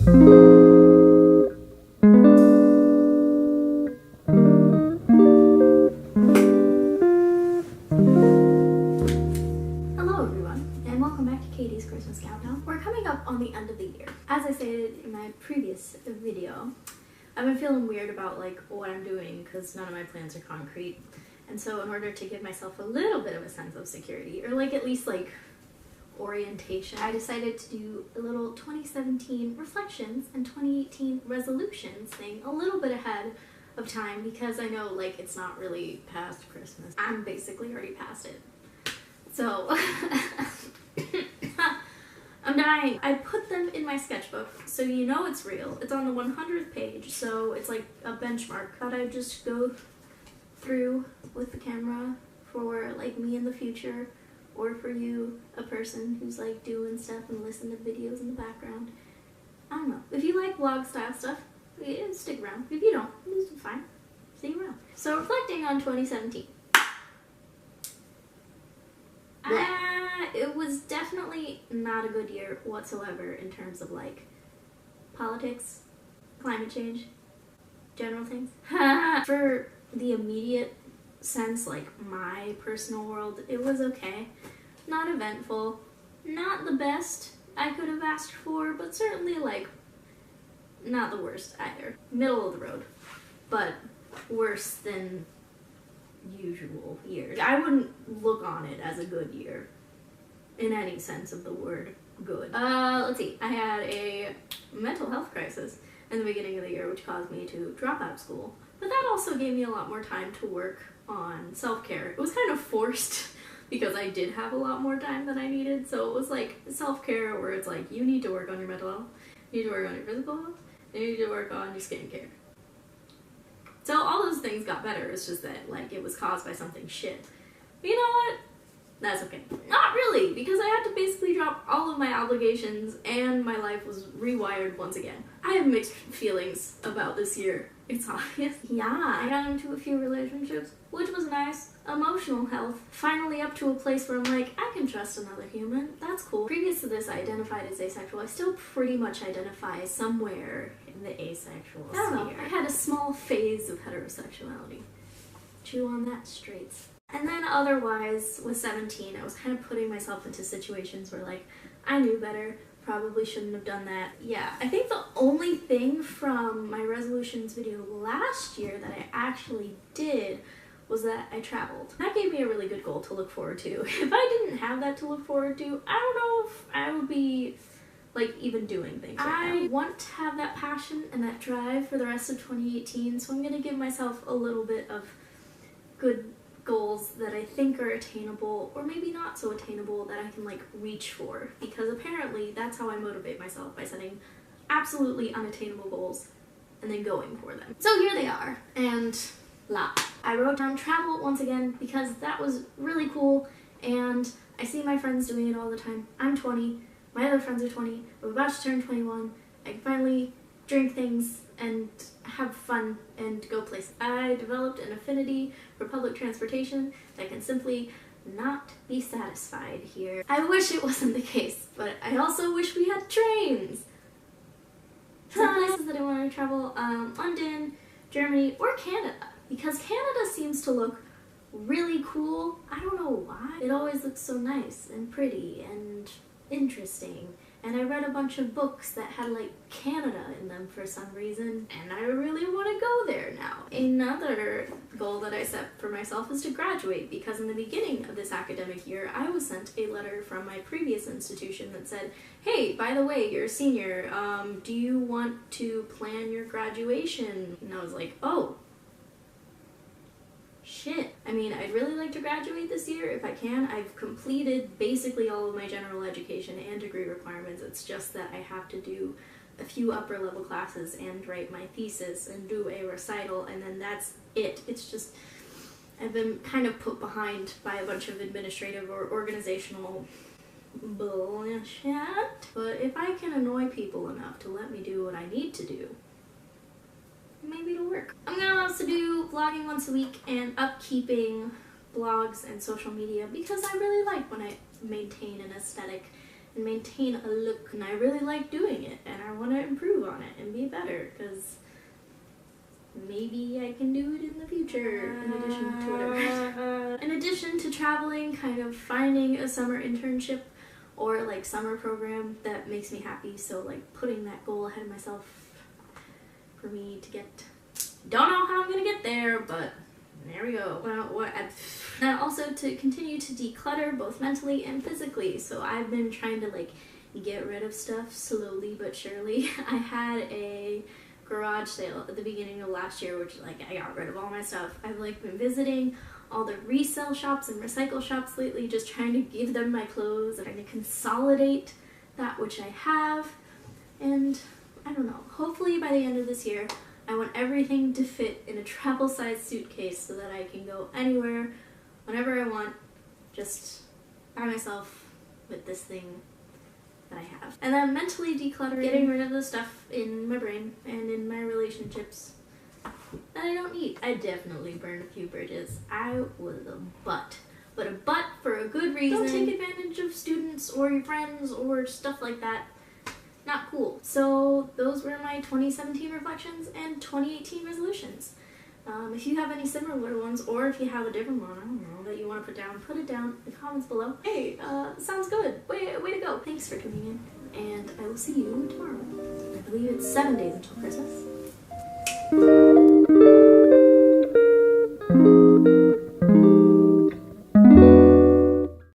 We're coming up on the end of the year. As I stated in my previous video, I've been feeling weird about like what I'm doing because none of my plans are concrete. And so in order to give myself a little bit of a sense of security, or like at least like orientation, I decided to do a little 2017 reflections and 2018 resolutions thing a little bit ahead of time because I know like it's not really past Christmas. I'm basically already past it. So I'm dying. I put them in my sketchbook, so you know it's real. It's on the 100th page, so it's like a benchmark. Thought I'd just go through with the camera for like me in the future, or for you, a person who's like doing stuff and listen to videos in the background. I don't know. If you like vlog style stuff, yeah, stick around. If you don't, it's fine. See you around. So reflecting on 2017. It was definitely not a good year whatsoever in terms of like politics, climate change, general things. For the immediate sense, like my personal world, it was okay. Not eventful, not the best I could have asked for, but certainly like not the worst either. Middle of the road, but worse than usual years. I wouldn't look on it as a good year in any sense of the word good. Let's see. I had a mental health crisis in the beginning of the year, which caused me to drop out of school. But that also gave me a lot more time to work on self-care. It was kind of forced because I did have a lot more time than I needed. So it was like self-care where it's like, you need to work on your mental health, you need to work on your physical health, and you need to work on your skincare. So all those things got better. It's just that like it was caused by something shit. But you know what? That's okay. Not really, because I had to basically drop all of my obligations and my life was rewired once again. I have mixed feelings about this year. It's obvious. Yeah, I got into a few relationships, which was nice. Emotional health. Finally up to a place where I'm like, I can trust another human. That's cool. Previous to this, I identified as asexual. I still pretty much identify somewhere in the asexual sphere. I had a small phase of heterosexuality. Chew on that, straights. And then otherwise, with 17, I was kind of putting myself into situations where like, I knew better, probably shouldn't have done that. Yeah, I think the only thing from my resolutions video last year that I actually did was that I traveled. That gave me a really good goal to look forward to. If I didn't have that to look forward to, I don't know if I would be like even doing things right now. I want to have that passion and that drive for the rest of 2018, so I'm gonna give myself a little bit of good goals that I think are attainable, or maybe not so attainable, that I can like reach for, because apparently that's how I motivate myself, by setting absolutely unattainable goals and then going for them. So here they are, and I wrote down travel once again because that was really cool, and I see my friends doing it all the time. I'm 20, my other friends are 20, I'm about to turn 21, I can finally drink things and have fun and go places. I developed an affinity for public transportation that can simply not be satisfied here. I wish it wasn't the case, but I also wish we had trains. Some places that I want to travel, London, Germany, or Canada, because Canada seems to look really cool. I don't know why. It always looks so nice and pretty and interesting. And I read a bunch of books that had like Canada in them for some reason, and I really want to go there now. Another goal that I set for myself is to graduate, because in the beginning of this academic year, I was sent a letter from my previous institution that said, hey, by the way, you're a senior, do you want to plan your graduation? And I was like, oh, shit. I mean, I'd really like to graduate this year if I can. I've completed basically all of my general education and degree requirements. It's just that I have to do a few upper level classes and write my thesis and do a recital, and then that's it. It's just, I've been kind of put behind by a bunch of administrative or organizational bullshit. But if I can annoy people enough to let me do what I need to do, maybe it'll work. I'm gonna also do vlogging once a week and upkeeping blogs and social media, because I really like when I maintain an aesthetic and maintain a look, and I really like doing it, and I want to improve on it and be better, because maybe I can do it in the future in addition to whatever. In addition to traveling, kind of finding a summer internship or like summer program that makes me happy. So like putting that goal ahead of myself for me to get, don't know how I'm gonna get there, but there we go. Well, and also to continue to declutter both mentally and physically. So I've been trying to like get rid of stuff slowly but surely. I had a garage sale at the beginning of last year, which like I got rid of all my stuff. I've like been visiting all the resale shops and recycle shops lately, just trying to give them my clothes, trying to consolidate that which I have. And I don't know, hopefully by the end of this year I want everything to fit in a travel size suitcase so that I can go anywhere whenever I want, just by myself with this thing that I have. And then mentally decluttering, getting rid of the stuff in my brain and in my relationships that I don't need. I definitely burned a few bridges. I was a butt. But a butt for a good reason. Don't take advantage of students or your friends or stuff like that. Not cool. So those were my 2017 reflections and 2018 resolutions. If you have any similar ones, or if you have a different one, I don't know, that you want to put it down in the comments below. Hey, sounds good. Way to go. Thanks for tuning in, and I will see you tomorrow. I believe it's 7 days until Christmas.